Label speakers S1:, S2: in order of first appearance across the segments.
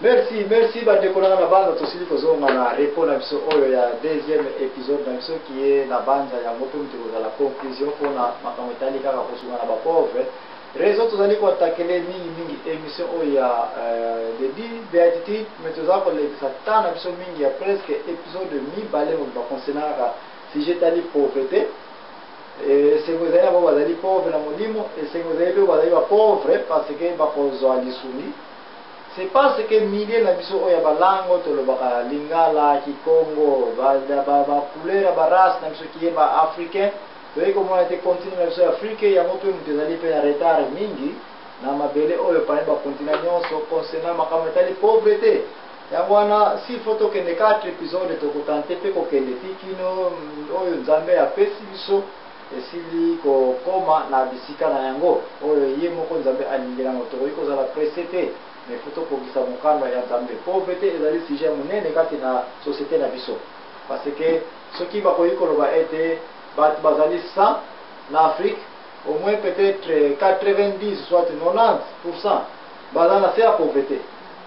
S1: Merci bandeko na banda tosili kozonga na répondre à ce oyo ya deuxième épisode na biso qui est na banza ya moto mtiko za la conclusion pona makambo tali kaka kosunga na ba pauvre réseau tozali ko attaquer mingi émission oyo ya de 10 béatitude mais tozali ko lekisa tana biso mingi ya presque épisode de mi balé mo ba concernera sujet tali pauvreté et c'est vous allez avoir bazali pauvre na molimo et c'est vous allez bazali ba pauvre parce que ba kozwa lisuni. C'est parce que milliers na biso oya balango to lo baka lingala kikongo ba couleur ba race na biso qui est ba africain to iko mo ete continue na biso africain ya moto mtezali pe na retard mingi na mabele oyo pa ba continue nyonso concernant makambo tali pauvreté ya bwana si photo que ne 4 épisodes to ko tenter pe ko kende tikino oyo nzambe ya pesi biso esili ko koma na bisika na yango oyo ye moko nzambe alingira moto iko za la précédé. Mais photo pour qui ça mukano ya nzambe pauvreté ezali sujet munene kati na société na biso parce que ce qui va koyiko loba ete bat bazali 100 na Afrique au moins peut-être 90 soit 90% bazana c'est la pauvreté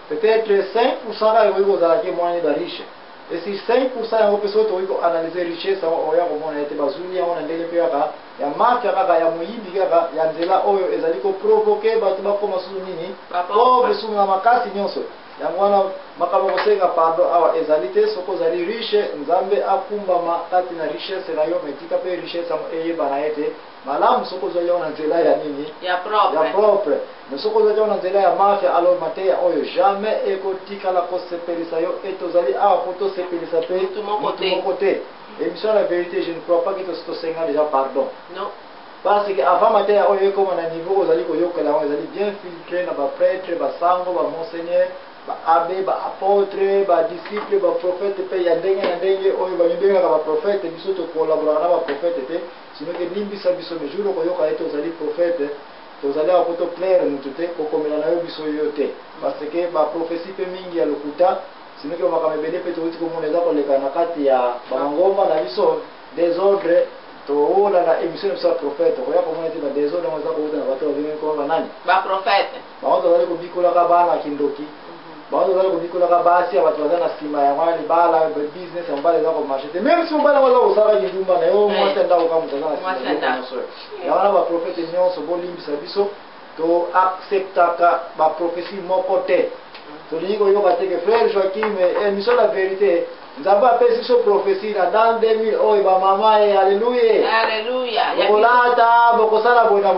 S1: peut-être 5% là yoiko za la moyen de riche et si 5% ya peso to yoiko analyser richesse oya ko mona ete bazuli ya ona ndele pe ya mafia kaka ya muyibi kaka ya nzela oyo ezali ko provoquer batu bakoma sulu nini pauvre sulu na makasi nyonso ya mwana makaba kosenga pardon awa ezali te soko zali riche nzambe akumba makati na richesse na yo metika pe richesse eye bana ete malamu soko zali ona nzela ya nini
S2: ya propre
S1: mais soko zali ona nzela ya mafia alors mateya oyo jamais ekotika la kosepelisa yo etozali awa poto sepelisa pe
S2: tout mon côté.
S1: Et mission la vérité, je ne crois pas que tu as déjà pardon.
S2: Non.
S1: Parce que avant matin, on est comme à un niveau, vous allez bien filtrer, ba prêtre, ba sango, ba monseigneur, ba abbé, ba apôtre, ba disciple, ba prophète, pe yandenge, on va libérer ba prophète, et biso to collaborer ba prophète, sinon que limbisa biso me jour ko yoka eto zali prophète, to zali a poto clair mutute ko komela na yo biso yote. Parce que ba prophétie pe mingi ya lokuta sinon que makame bele pe to ko moneza ko leka na kati ya bangomba na biso désordre to ola na émission sa prophète ko ya ko moneza ba désordre mo za ko uta na bato ba ko nga nani
S2: ba prophète
S1: ba ndo bale ko bikola ka bana kindoki ba ndo bale ko bikola ka basi abatu bazana sima ya mali bala ba business ambale za ko marché même si mbala wala usaka kindumba na yo mo tenda ko kamu tazana sima ya wana ba prophète nyonso bolimbisa biso to acceptaka ba prophétie moko te. Toligo yoka teke frère Joachim émission la vérité nzamba pesi so prophétie na dans 2000 oy ba mama
S2: alléluia
S1: bolata bokosala bona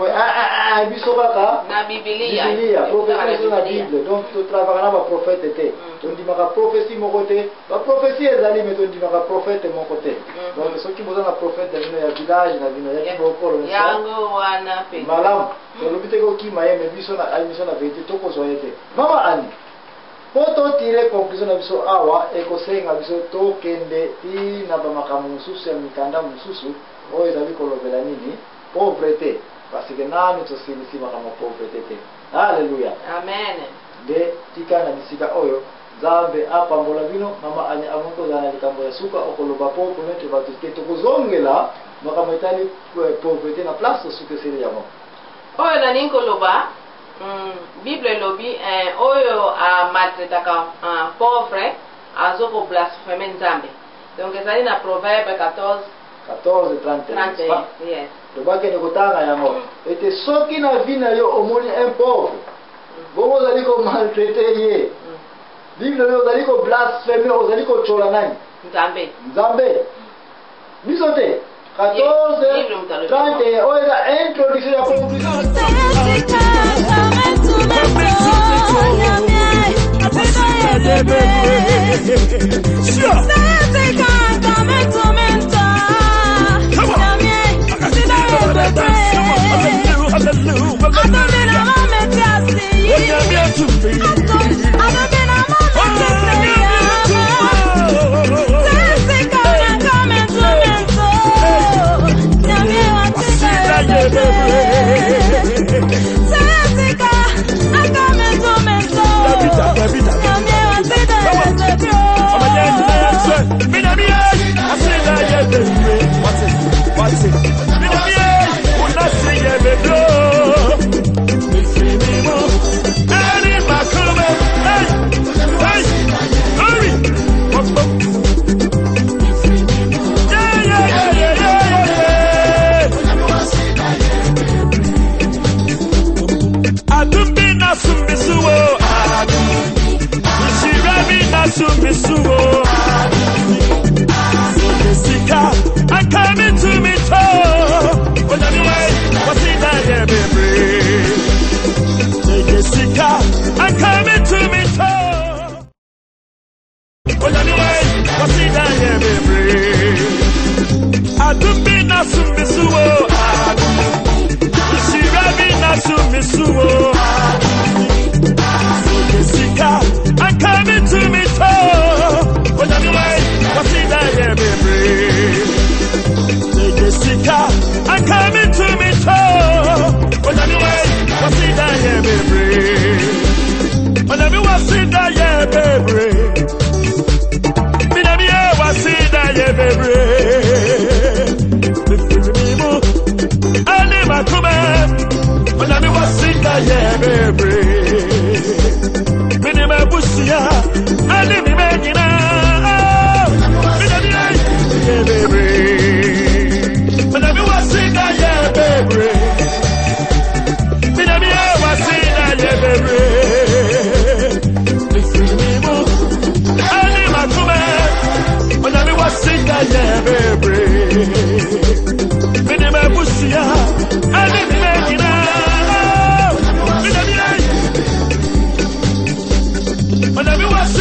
S1: biso kaka
S2: na biblia
S1: prophétie na bible donc to travailler na ba prophète te to ndima ka prophétie moko te ba prophétie ezali mais to ndima ka prophète moko te donc soki boza na prophète de ya village na bino ya kibokolo
S2: yango wana pe
S1: malam to lobite ko kima yeme biso na émission la vérité to ko zoyete mama ani poto tire conclusion na biso awa ekosenga biso tokende ti na bamakambo mosusu ya mikanda mosusu oyo ezali kolobela nini pauvreté parce que nani tosilisi makambo pauvreté te alleluya
S2: amen
S1: de tika na bisika oyo nzambe apambola bino mama ani amongo ozala na likambo ya suka okoloba po ponete bato ke tokozongela makambo etali pauvreté na place osuka esili yango
S2: oyo naningi koloba Bible lobi oyo a maltraitaka pauvre azoko blasphème nzambe donc ezali na proverbe 14:31 yes
S1: tobake ni kotanga yango ete soki na vie na yo omoni un pauvre bongo ozali ko maltraiter ye Bible lobi ozali ko blasphémer ozali ko chola nani nzambe biso te 14:31 oyo eza introduction ya conclusion
S3: What's it? Misuo. Jessica, I'm coming to me too. But anyway, what's in that baby? Jessica, I'm coming to me too. But anyway, what's in that baby? I do be not so Misuo. She rabbit not so Misuo. Jessica, I'm coming to me too. But anyway, what's in that baby? Jessica, I'm coming to me too. But anyway, what's in that baby? But anyway, what's in that baby? Me na me what's in that baby? I never come. But anyway, what's in that baby? Busia, I live in Medina. But I was in that baby. But I was in that baby. I live at home. But I was in that baby. But I Busia, I live in Medina. But I was